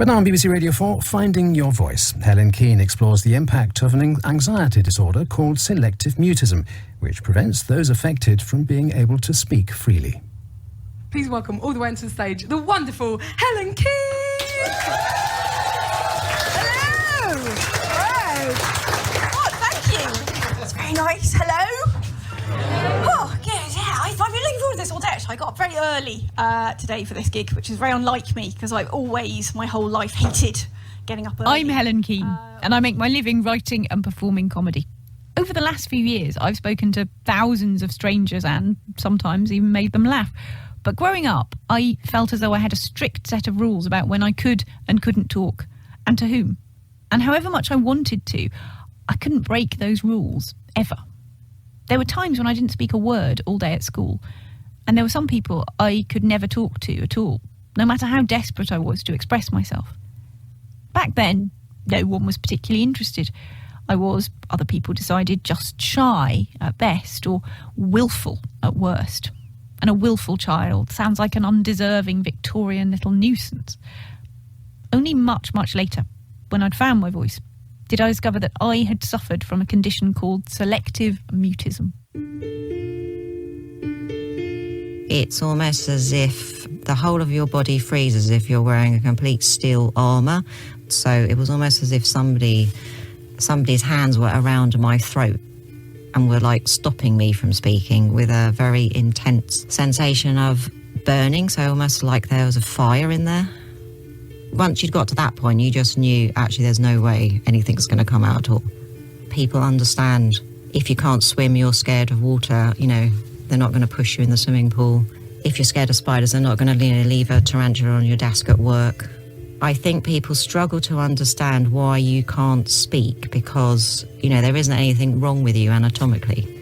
But now on BBC Radio 4, Finding Your Voice, Helen Keen explores the impact of an anxiety disorder called Selective Mutism, which prevents those affected from being able to speak freely. Please welcome all the way onto the stage, the wonderful Helen Keen! Hello! Hello! Oh, thank you! That's very nice. Hello? Oh, good, yeah. I've been looking forward to this all day, actually. I got up very early today for this gig, which is very unlike me, because I've always, my whole life, hated getting up early. I'm Helen Keen, and I make my living writing and performing comedy. Over the last few years, I've spoken to thousands of strangers and sometimes even made them laugh. But growing up, I felt as though I had a strict set of rules about when I could and couldn't talk, and to whom. And however much I wanted to, I couldn't break those rules, ever. There were times when I didn't speak a word all day at school, and there were some people I could never talk to at all, no matter how desperate I was to express myself. Back then, no one was particularly interested. I was, other people decided, just shy at best, or willful at worst. And a willful child sounds like an undeserving Victorian little nuisance. Only much, much later, when I'd found my voice, did I discover that I had suffered from a condition called Selective Mutism. It's almost as if the whole of your body freezes if you're wearing a complete steel armour. So it was almost as if somebody's hands were around my throat and were like stopping me from speaking with a very intense sensation of burning, so almost like there was a fire in there. Once you'd got to that point, you just knew, actually, there's no way anything's going to come out at all. People understand if you can't swim, you're scared of water, you know, they're not going to push you in the swimming pool. If you're scared of spiders, they're not going to leave a tarantula on your desk at work. I think people struggle to understand why you can't speak because, you know, there isn't anything wrong with you anatomically.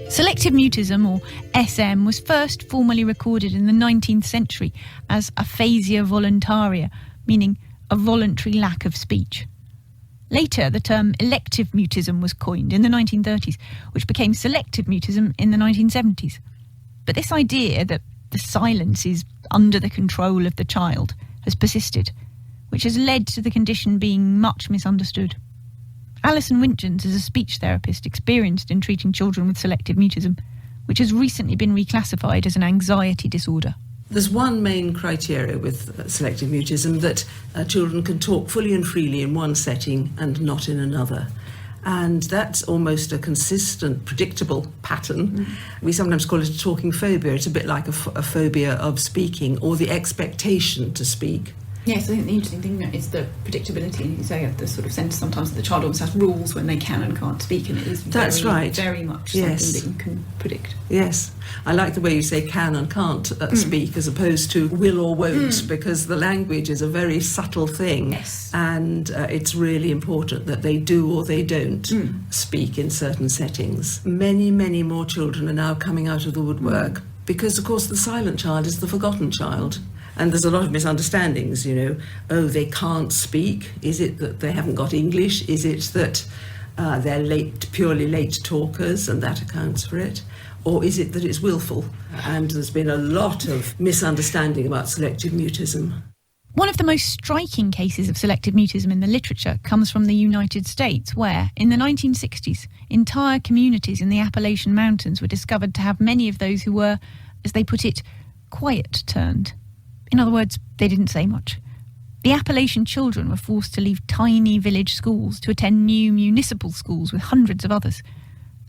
Selective mutism, or SM, was first formally recorded in the 19th century as aphasia voluntaria, meaning a voluntary lack of speech. Later, the term elective mutism was coined in the 1930s, which became selective mutism in the 1970s. But this idea that the silence is under the control of the child has persisted, which has led to the condition being much misunderstood. Alison Winchens is a speech therapist experienced in treating children with selective mutism, which has recently been reclassified as an anxiety disorder. There's one main criteria with selective mutism, that children can talk fully and freely in one setting and not in another. And that's almost a consistent, predictable pattern. We sometimes call it a talking phobia. It's a bit like a phobia of speaking, or the expectation to speak. Yes, I think the interesting thing is the predictability, and you say the sort of sense sometimes that the child almost has rules when they can and can't speak, and it is That's right. very much Yes. something that you can predict. Yes, I like the way you say can and can't speak as opposed to will or won't, because the language is a very subtle thing. Yes. And it's really important that they do or they don't speak in certain settings. Many, many more children are now coming out of the woodwork because, of course, the silent child is the forgotten child. And there's a lot of misunderstandings, you know. Oh, they can't speak. Is it that they haven't got English? Is it that they're purely late talkers and that accounts for it? Or is it that it's willful? And there's been a lot of misunderstanding about selective mutism. One of the most striking cases of selective mutism in the literature comes from the United States, where, in the 1960s, entire communities in the Appalachian Mountains were discovered to have many of those who were, as they put it, quiet-turned. In other words, they didn't say much. The Appalachian children were forced to leave tiny village schools to attend new municipal schools with hundreds of others,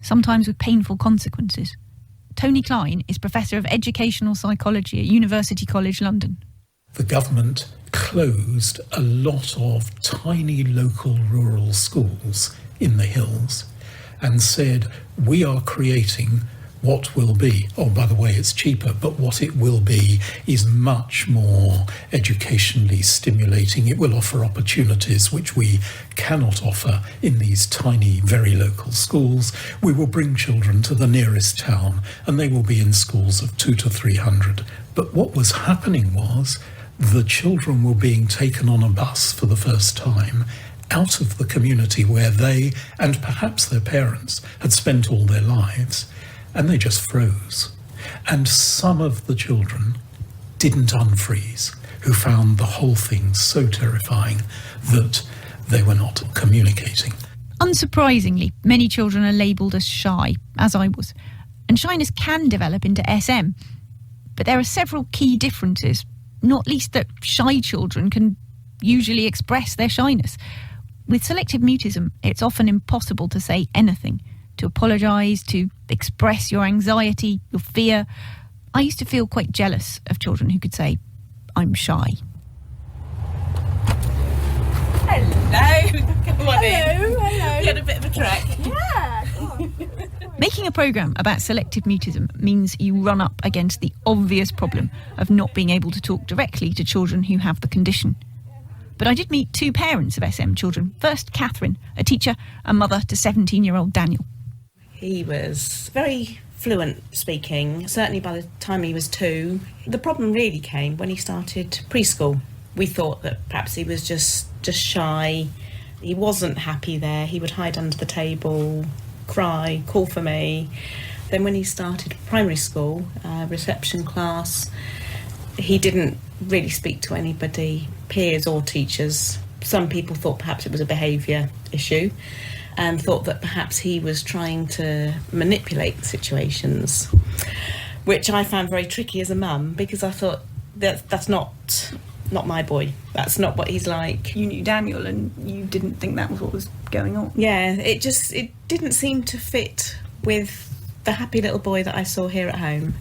sometimes with painful consequences. Tony Klein is Professor of Educational Psychology at University College London. The government closed a lot of tiny local rural schools in the hills and said, we are creating what will be, oh, by the way, it's cheaper, but what it will be is much more educationally stimulating. It will offer opportunities which we cannot offer in these tiny, very local schools. We will bring children to the nearest town and they will be in schools of 200 to 300. But what was happening was the children were being taken on a bus for the first time out of the community where they, and perhaps their parents, had spent all their lives. And they just froze. And some of the children didn't unfreeze, who found the whole thing so terrifying that they were not communicating. Unsurprisingly, many children are labelled as shy, as I was, and shyness can develop into SM. But there are several key differences, not least that shy children can usually express their shyness. With selective mutism, it's often impossible to say anything, to apologise, to express your anxiety, your fear. I used to feel quite jealous of children who could say, "I'm shy." Hello. Come on in. Hello. You had a bit of a trek. Yeah. Making a programme about selective mutism means you run up against the obvious problem of not being able to talk directly to children who have the condition. But I did meet two parents of SM children. First, Catherine, a teacher and mother to 17-year-old Daniel. He was very fluent speaking, certainly by the time he was 2. The problem really came when he started preschool. We thought that perhaps he was just shy. He wasn't happy there. He would hide under the table, cry, call for me. Then when he started primary school, reception class, he didn't really speak to anybody, peers or teachers. Some people thought perhaps it was a behaviour issue and thought that perhaps he was trying to manipulate situations, which I found very tricky as a mum, because I thought that's not my boy. That's not what he's like. You knew Daniel and you didn't think that was what was going on. Yeah, it didn't seem to fit with the happy little boy that I saw here at home.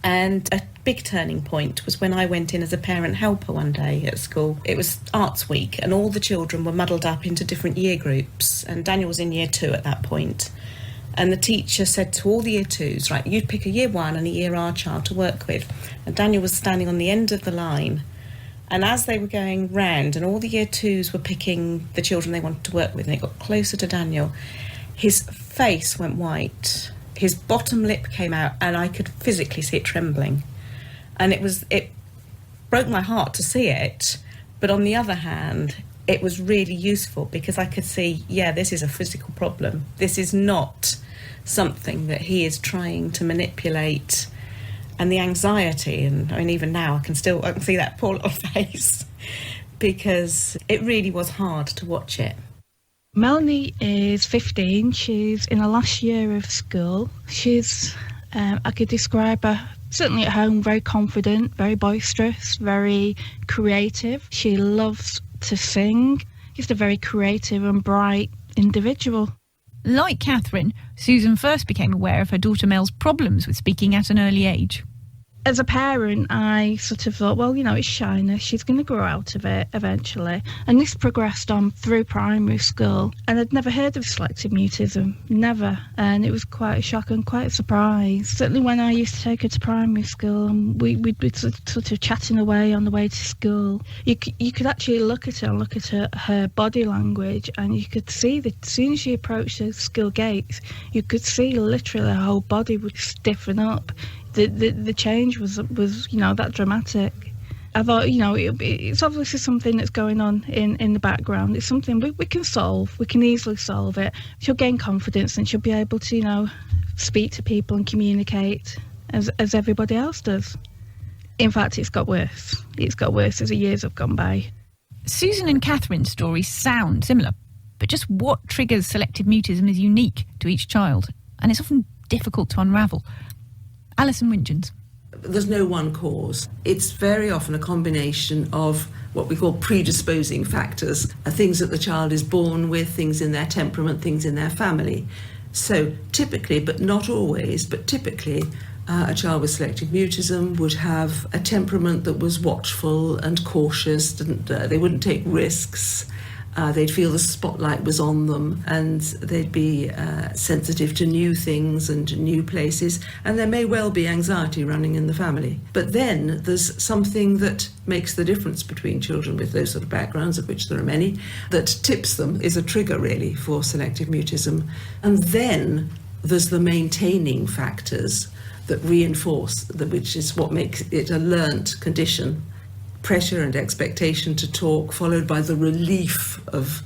And a big turning point was when I went in as a parent helper one day at school. It was Arts Week and all the children were muddled up into different year groups, and Daniel was in year 2 at that point. And the teacher said to all the year 2s, right, you'd pick a year 1 and a year R child to work with. And Daniel was standing on the end of the line. And as they were going round and all the year 2s were picking the children they wanted to work with, and it got closer to Daniel, his face went white. His bottom lip came out and I could physically see it trembling. And it broke my heart to see it. But on the other hand, it was really useful because I could see, yeah, this is a physical problem. This is not something that he is trying to manipulate. And the anxiety, and I mean, even now I can see that poor little face because it really was hard to watch it. Melanie is 15. She's in her last year of school. She's, I could describe her, certainly at home, very confident, very boisterous, very creative. She loves to sing. She's a very creative and bright individual. Like Catherine, Susan first became aware of her daughter Mel's problems with speaking at an early age. As a parent, I sort of thought, well, it's shyness. She's going to grow out of it eventually. And this progressed on through primary school. And I'd never heard of selective mutism, never. And it was quite a shock and quite a surprise. Certainly when I used to take her to primary school, and we'd be sort of chatting away on the way to school. You could actually look at her and look at her body language, and you could see that as soon as she approached the school gates, you could see literally her whole body would stiffen up. The change was that dramatic. I thought, it's obviously something that's going on in the background. It's something we can solve. We can easily solve it. She'll gain confidence and she'll be able to, speak to people and communicate as everybody else does. In fact, it's got worse. It's got worse as the years have gone by. Susan and Catherine's stories sound similar, but just what triggers selective mutism is unique to each child, and it's often difficult to unravel. Alison Winchins. There's no one cause. It's very often a combination of what we call predisposing factors, things that the child is born with, things in their temperament, things in their family. So typically, but not always, but typically, a child with selective mutism would have a temperament that was watchful and cautious. They wouldn't take risks. They'd feel the spotlight was on them, and they'd be sensitive to new things and new places, and there may well be anxiety running in the family. But then there's something that makes the difference between children with those sort of backgrounds, of which there are many, that tips them, is a trigger really for selective mutism. And then there's the maintaining factors that reinforce, which is what makes it a learnt condition. Pressure and expectation to talk, followed by the relief of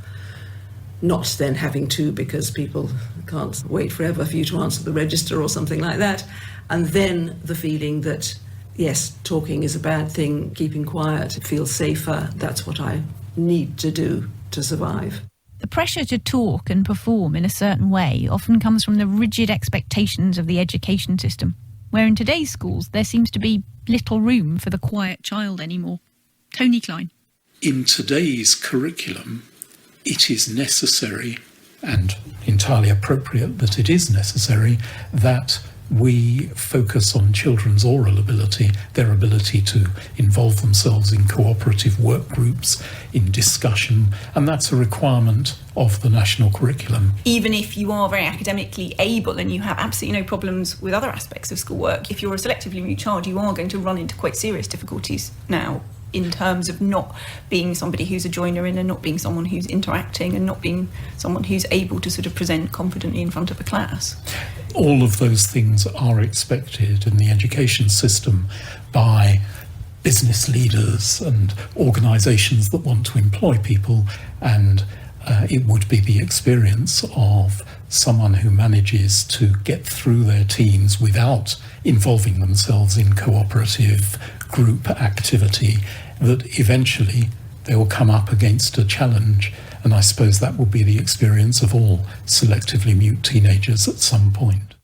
not then having to, because people can't wait forever for you to answer the register or something like that. And then the feeling that, yes, talking is a bad thing, keeping quiet, it feels safer, that's what I need to do to survive. The pressure to talk and perform in a certain way often comes from the rigid expectations of the education system, where in today's schools there seems to be little room for the quiet child anymore. Tony Klein. In today's curriculum, it is necessary, and entirely appropriate that it is necessary, that we focus on children's oral ability, their ability to involve themselves in cooperative work groups, in discussion, and that's a requirement of the national curriculum. Even if you are very academically able and you have absolutely no problems with other aspects of schoolwork, if you're a selectively mute child, you are going to run into quite serious difficulties now in terms of not being somebody who's a joiner in and not being someone who's interacting and not being someone who's able to sort of present confidently in front of a class. All of those things are expected in the education system by business leaders and organisations that want to employ people, and it would be the experience of someone who manages to get through their teens without involving themselves in cooperative group activity that eventually they will come up against a challenge. And I suppose that will be the experience of all selectively mute teenagers at some point.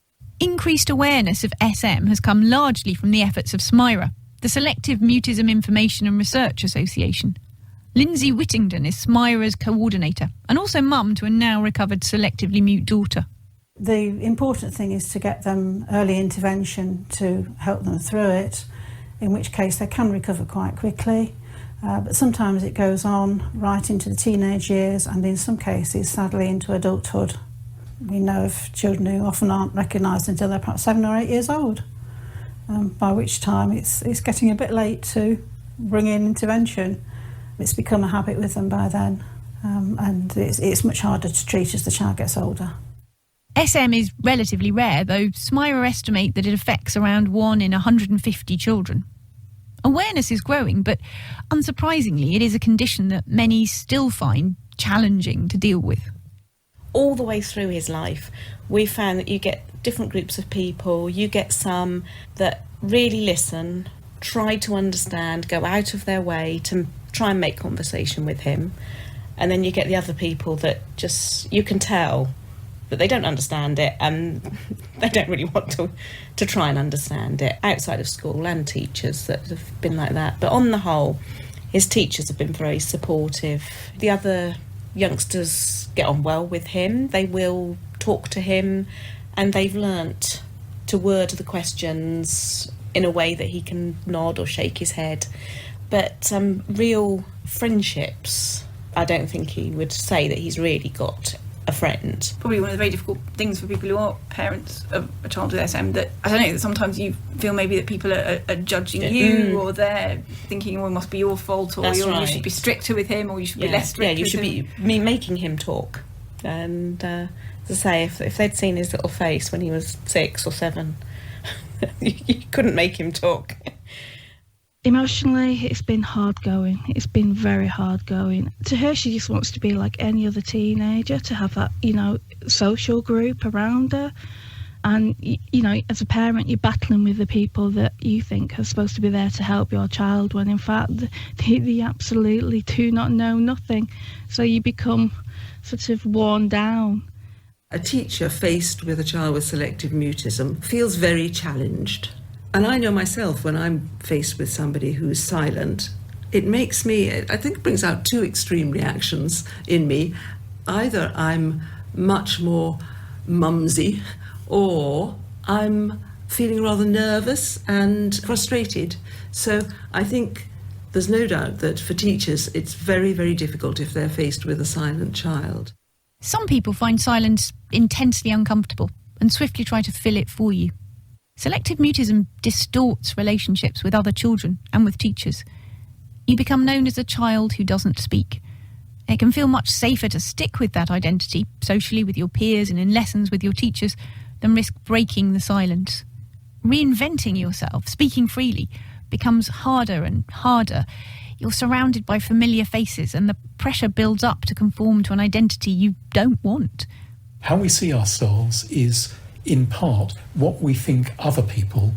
Increased awareness of SM has come largely from the efforts of SMIRA, the Selective Mutism Information and Research Association. Lindsay Whittington is SMIRA's coordinator and also mum to a now recovered selectively mute daughter. The important thing is to get them early intervention to help them through it, in which case they can recover quite quickly. But sometimes it goes on right into the teenage years and in some cases, sadly, into adulthood. We know of children who often aren't recognised until they're perhaps 7 or 8 years old, by which time it's getting a bit late to bring in intervention. It's become a habit with them by then, and it's much harder to treat as the child gets older. SM is relatively rare, though SMIRA estimate that it affects around 1 in 150 children. Awareness is growing, but unsurprisingly, it is a condition that many still find challenging to deal with. All the way through his life, we found that you get different groups of people. You get some that really listen, try to understand, go out of their way to try and make conversation with him. And then you get the other people that just, you can tell that they don't understand it and they don't really want to try and understand it, outside of school, and teachers that have been like that. But on the whole, his teachers have been very supportive. The other youngsters get on well with him. They will talk to him, and they've learnt to word the questions in a way that he can nod or shake his head. But real friendships, I don't think he would say that he's really got a friend. Probably one of the very difficult things for people who are parents of a child with SM, that, I don't know, that sometimes you feel maybe that people are judging you, or they're thinking, well, it must be your fault, or you should be stricter with him, or you should be less strict with him. You should be making him talk. And as I say, if they'd seen his little face when he was 6 or 7, you couldn't make him talk. Emotionally, it's been hard going. It's been very hard going. To her, she just wants to be like any other teenager, to have that, social group around her. And, as a parent, you're battling with the people that you think are supposed to be there to help your child, when in fact they absolutely do not know nothing. So you become sort of worn down. A teacher faced with a child with selective mutism feels very challenged. And I know myself, when I'm faced with somebody who's silent, it makes me, I think it brings out 2 extreme reactions in me. Either I'm much more mumsy, or I'm feeling rather nervous and frustrated. So I think there's no doubt that for teachers, it's very, very difficult if they're faced with a silent child. Some people find silence intensely uncomfortable and swiftly try to fill it for you. Selective mutism distorts relationships with other children and with teachers. You become known as a child who doesn't speak. It can feel much safer to stick with that identity, socially with your peers and in lessons with your teachers, than risk breaking the silence. Reinventing yourself, speaking freely, becomes harder and harder. You're surrounded by familiar faces, and the pressure builds up to conform to an identity you don't want. How we see ourselves is in part, what we think other people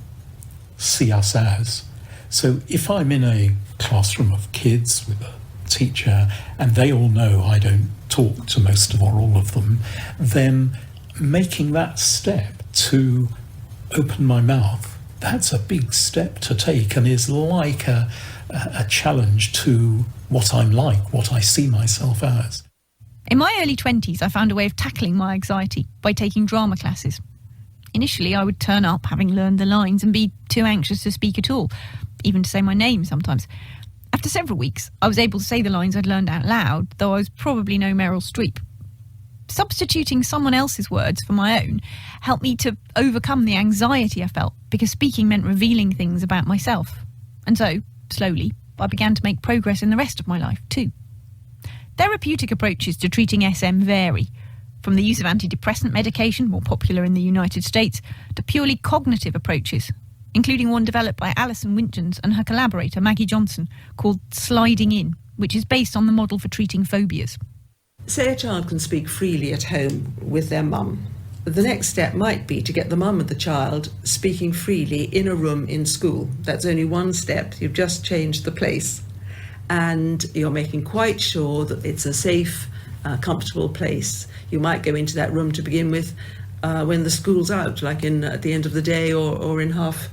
see us as. So if I'm in a classroom of kids with a teacher and they all know I don't talk to most of or all of them, then making that step to open my mouth, that's a big step to take and is like a challenge to what I'm like, what I see myself as. In my early 20s, I found a way of tackling my anxiety by taking drama classes. Initially, I would turn up having learned the lines and be too anxious to speak at all, even to say my name sometimes. After several weeks, I was able to say the lines I'd learned out loud, though I was probably no Meryl Streep. Substituting someone else's words for my own helped me to overcome the anxiety I felt, because speaking meant revealing things about myself. And so, slowly, I began to make progress in the rest of my life too. Therapeutic approaches to treating SM vary, from the use of antidepressant medication, more popular in the United States, to purely cognitive approaches, including one developed by Alison Winchans and her collaborator Maggie Johnson called Sliding In, which is based on the model for treating phobias. Say a child can speak freely at home with their mum. The next step might be to get the mum of the child speaking freely in a room in school. That's only one step. You've just changed the place. And you're making quite sure that it's a safe, comfortable place. You might go into that room to begin with when the school's out, like at the end of the day or in half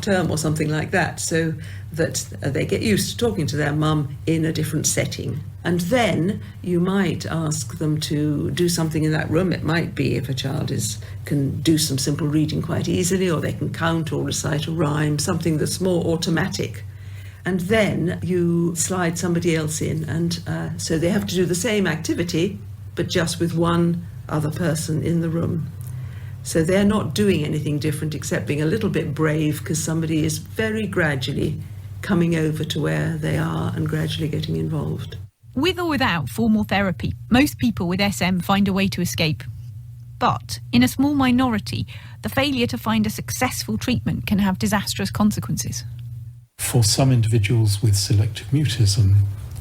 term or something like that, so that they get used to talking to their mum in a different setting. And then you might ask them to do something in that room. It might be if a child can do some simple reading quite easily, or they can count or recite a rhyme, something that's more automatic. And then you slide somebody else in, and so they have to do the same activity, but just with one other person in the room. So they're not doing anything different except being a little bit brave, because somebody is very gradually coming over to where they are and gradually getting involved. With or without formal therapy, most people with SM find a way to escape. But in a small minority, the failure to find a successful treatment can have disastrous consequences. For some individuals with selective mutism,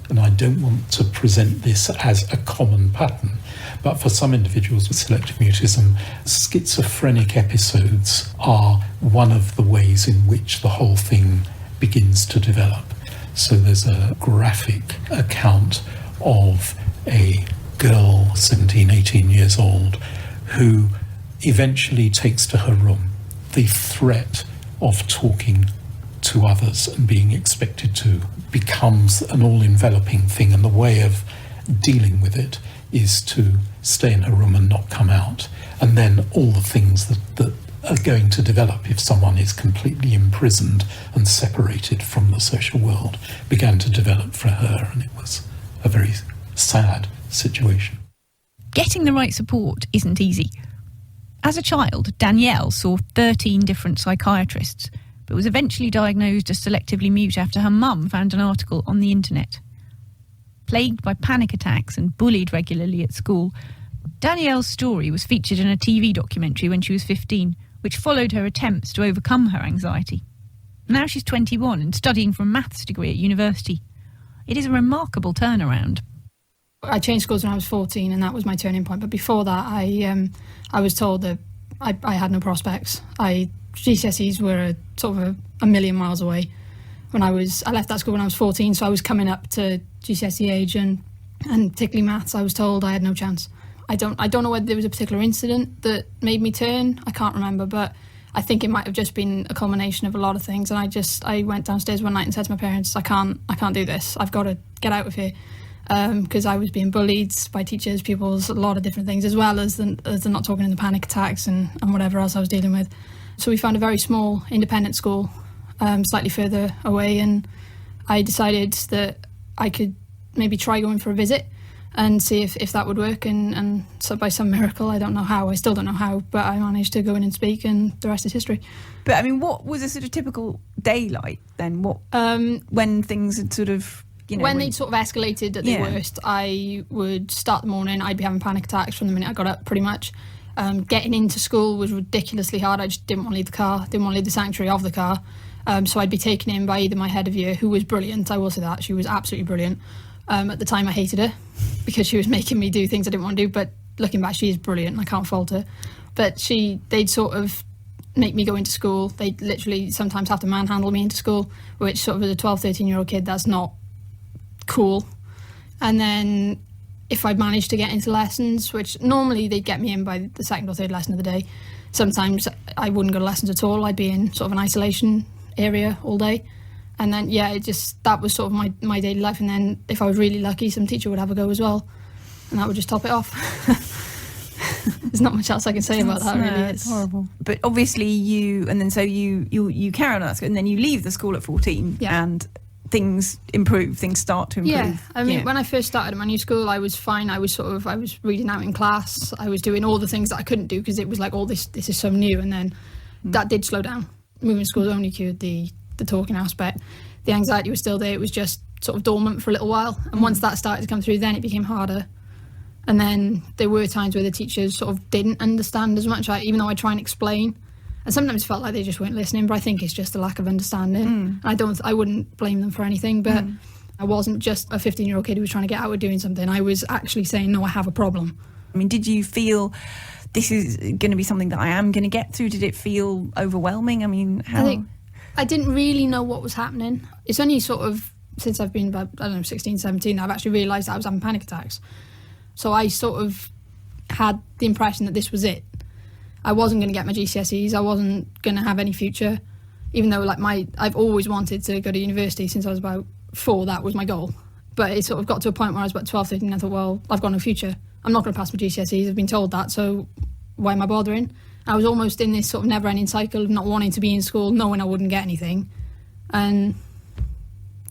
and I don't want to present this as a common pattern, but for some individuals with selective mutism, schizophrenic episodes are one of the ways in which the whole thing begins to develop. So there's a graphic account of a girl, 17, 18 years old, who eventually takes to her room the threat of talking to others and being expected to becomes an all-enveloping thing, and the way of dealing with it is to stay in her room and not come out. And then all the things that are going to develop if someone is completely imprisoned and separated from the social world began to develop for her, and it was a very sad situation. Getting the right support isn't easy. As a child, Danielle saw 13 different psychiatrists, but was eventually diagnosed as selectively mute after her mum found an article on the internet. Plagued by panic attacks and bullied regularly at school, Danielle's story was featured in a TV documentary when she was 15, which followed her attempts to overcome her anxiety. Now she's 21 and studying for a maths degree at university. It is a remarkable turnaround. I changed schools when I was 14, and that was my turning point. But before that, I was told that I had no prospects. GCSEs were sort of a million miles away. I left that school when I was 14, so I was coming up to GCSE age, and particularly maths, I was told I had no chance. I don't know whether there was a particular incident that made me turn. I can't remember, but I think it might have just been a culmination of a lot of things. And I went downstairs one night and said to my parents, I can't do this. I've got to get out of here. Because I was being bullied by teachers, pupils, a lot of different things, as well as the not talking and the panic attacks and whatever else I was dealing with. So we found a very small independent school, slightly further away, and I decided that I could maybe try going for a visit and see if that would work. And so by some miracle, I don't know how, I still don't know how, but I managed to go in and speak, and the rest is history. But I mean, what was a sort of typical day like then? When things had sort of... when they sort of escalated at the worst, I would start the morning, I'd be having panic attacks from the minute I got up, pretty much. Getting into school was ridiculously hard. I just didn't want to leave the car, didn't want to leave the sanctuary of the car. So I'd be taken in by either my head of year, who was brilliant, I will say that, she was absolutely brilliant. At the time I hated her, because she was making me do things I didn't want to do, but looking back, she is brilliant, I can't fault her. But they'd sort of make me go into school. They'd literally sometimes have to manhandle me into school, which sort of as a 12, 13-year-old kid, that's not cool. And then if I managed to get into lessons, which normally they'd get me in by the second or third lesson of the day, sometimes I wouldn't go to lessons at all. I'd be in sort of an isolation area all day. And then, that was sort of my daily life. And then if I was really lucky, some teacher would have a go as well. And that would just top it off. There's not much else I can say about that, really. It's horrible. But obviously you carry on at school, and then you leave the school at 14, and things improve, things start to improve. Yeah, I mean, when I first started at my new school, I was fine. I was reading out in class. I was doing all the things that I couldn't do because it was like, this is so new. And then that did slow down. Moving schools only cured the talking aspect. The anxiety was still there. It was just sort of dormant for a little while. And once that started to come through, then it became harder. And then there were times where the teachers sort of didn't understand as much, even though I try and explain. And sometimes it felt like they just weren't listening, but I think it's just a lack of understanding. I wouldn't blame them for anything, but I wasn't just a 15-year-old kid who was trying to get out of doing something. I was actually saying, no, I have a problem. I mean, did you feel this is going to be something that I am going to get through? Did it feel overwhelming? I mean, how? I didn't really know what was happening. It's only sort of since I've been about, 16, 17, I've actually realised that I was having panic attacks. So I sort of had the impression that this was it. I wasn't going to get my GCSEs. I wasn't going to have any future, even though I've always wanted to go to university since I was about 4. That was my goal. But it sort of got to a point where I was about 12, 13, and I thought, well, I've got no future. I'm not going to pass my GCSEs. I've been told that, so why am I bothering? I was almost in this sort of never-ending cycle of not wanting to be in school, knowing I wouldn't get anything. And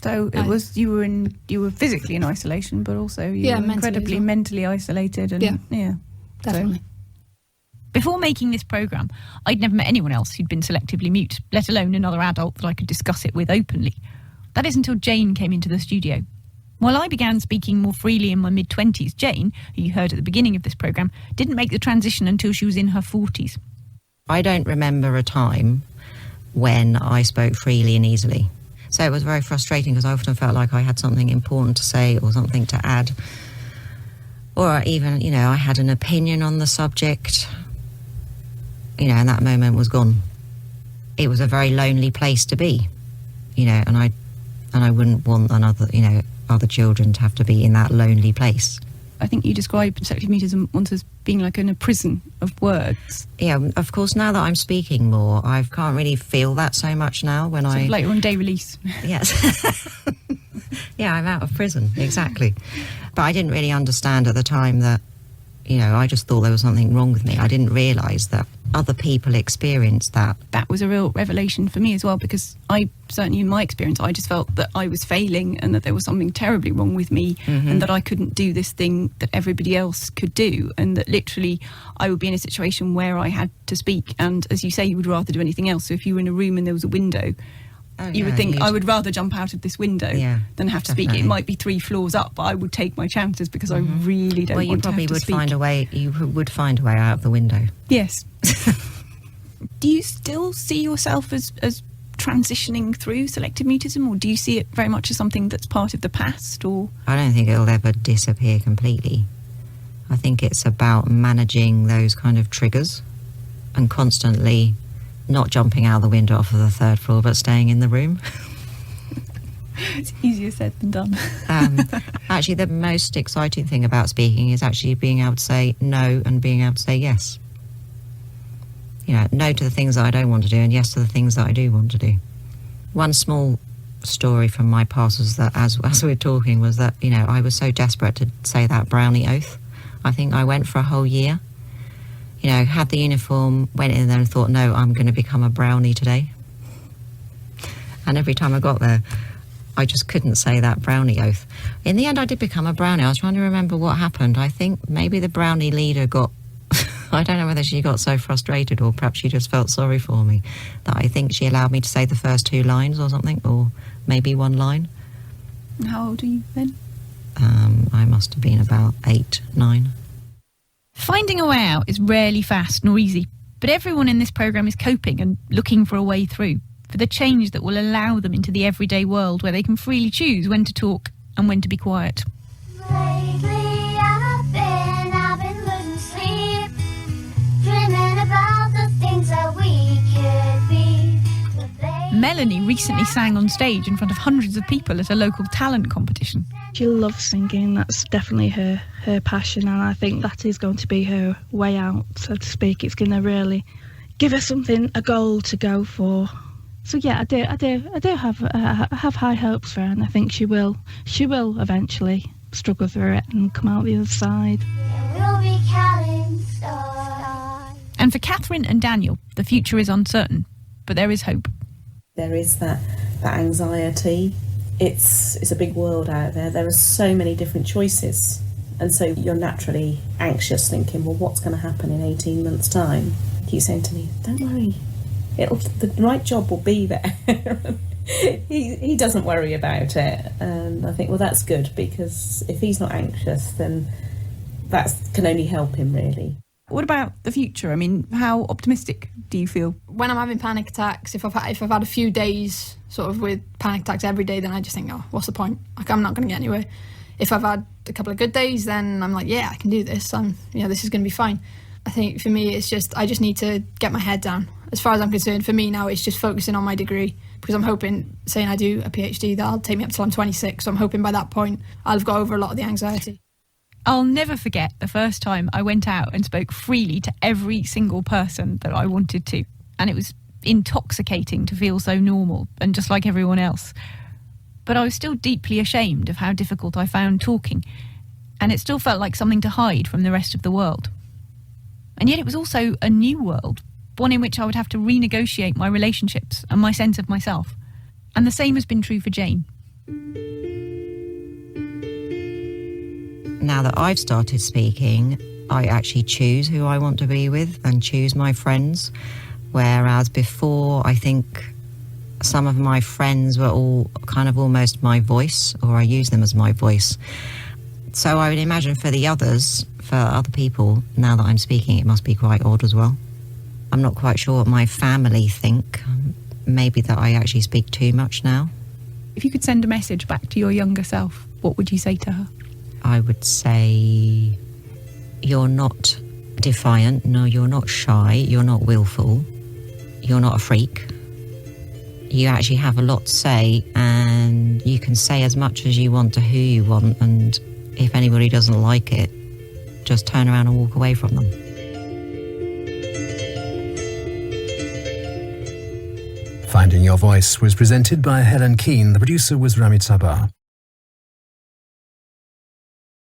so it was you were physically in isolation, but also you were incredibly mentally isolated. And yeah, definitely. So. Before making this programme, I'd never met anyone else who'd been selectively mute, let alone another adult that I could discuss it with openly. That is until Jane came into the studio. While I began speaking more freely in my mid-20s, Jane, who you heard at the beginning of this programme, didn't make the transition until she was in her 40s. I don't remember a time when I spoke freely and easily. So it was very frustrating because I often felt like I had something important to say or something to add. Or even, I had an opinion on the subject, and that moment was gone. It was a very lonely place to be, and I wouldn't want other children to have to be in that lonely place. I think you described selective mutism once as being like in a prison of words. Yeah, of course, now that I'm speaking more, I can't really feel that so much now when sort of like on day release. Yes. Yeah, I'm out of prison, exactly. But I didn't really understand at the time that, I just thought there was something wrong with me. I didn't realise that other people experienced that. That was a real revelation for me as well, because I certainly, in my experience, I just felt that I was failing and that there was something terribly wrong with me, and that I couldn't do this thing that everybody else could do, and that literally I would be in a situation where I had to speak, and as you say, you would rather do anything else. So if you were in a room and there was a window, you would think, I would rather jump out of this window than have to speak. It might be 3 floors up, but I would take my chances because I really don't want to have to speak. Well, you probably would find a way. You would find a way out of the window. Yes. Do you still see yourself as transitioning through selective mutism, or do you see it very much as something that's part of the past? Or I don't think it'll ever disappear completely. I think it's about managing those kind of triggers and constantly not jumping out the window off of the 3rd floor, but staying in the room. It's easier said than done. Actually, the most exciting thing about speaking is actually being able to say no and being able to say yes. No to the things that I don't want to do and yes to the things that I do want to do. One small story from my past was that as we were talking was that, I was so desperate to say that brownie oath. I think I went for a whole year. Had the uniform, went in there and thought, no, I'm going to become a brownie today. And every time I got there, I just couldn't say that brownie oath. In the end, I did become a brownie. I was trying to remember what happened. I think maybe the brownie leader got, I don't know whether she got so frustrated or perhaps she just felt sorry for me, that I think she allowed me to say the first 2 lines or something, or maybe 1 line. And how old are you then? I must have been about 8, 9. Finding a way out is rarely fast nor easy, but everyone in this programme is coping and looking for a way through, for the change that will allow them into the everyday world where they can freely choose when to talk and when to be quiet. Lately I've been losing sleep, dreaming Melanie recently sang on stage in front of hundreds of people at a local talent competition. She loves singing. That's definitely her passion, and I think that is going to be her way out, so to speak. It's going to really give her something, a goal to go for. So yeah, I do have high hopes for her, and I think she will eventually struggle through it and come out the other side. And for Catherine and Daniel, the future is uncertain, but there is hope. There is that anxiety. It's a big world out there. There are so many different choices. And so you're naturally anxious, thinking, well, what's going to happen in 18 months' time? He keeps saying to me, don't worry, the right job will be there. he doesn't worry about it. And I think, well, that's good, because if he's not anxious, then that can only help him, really. What about the future? I mean, how optimistic do you feel? When I'm having panic attacks, if I've had a few days sort of with panic attacks every day, then I just think, oh, what's the point? Like, I'm not going to get anywhere. If I've had a couple of good days, then I'm like, yeah, I can do this. This is going to be fine. I think for me, I just need to get my head down. As far as I'm concerned, for me now, it's just focusing on my degree, because I'm hoping, saying I do a PhD, that'll take me up till I'm 26. So I'm hoping by that point, I'll have got over a lot of the anxiety. I'll never forget the first time I went out and spoke freely to every single person that I wanted to. And it was intoxicating to feel so normal and just like everyone else. But I was still deeply ashamed of how difficult I found talking. And it still felt like something to hide from the rest of the world. And yet it was also a new world, one in which I would have to renegotiate my relationships and my sense of myself. And the same has been true for Jane. Now that I've started speaking, I actually choose who I want to be with and choose my friends. Whereas before, I think some of my friends were all kind of almost my voice, or I use them as my voice. So I would imagine for the others, for other people, now that I'm speaking, it must be quite odd as well. I'm not quite sure what my family think. Maybe that I actually speak too much now. If you could send a message back to your younger self, what would you say to her? I would say, you're not defiant, no, you're not shy, you're not willful, you're not a freak. You actually have a lot to say, and you can say as much as you want to who you want, and if anybody doesn't like it, just turn around and walk away from them. Finding Your Voice was presented by Helen Keen. The producer was Ramit Sabah.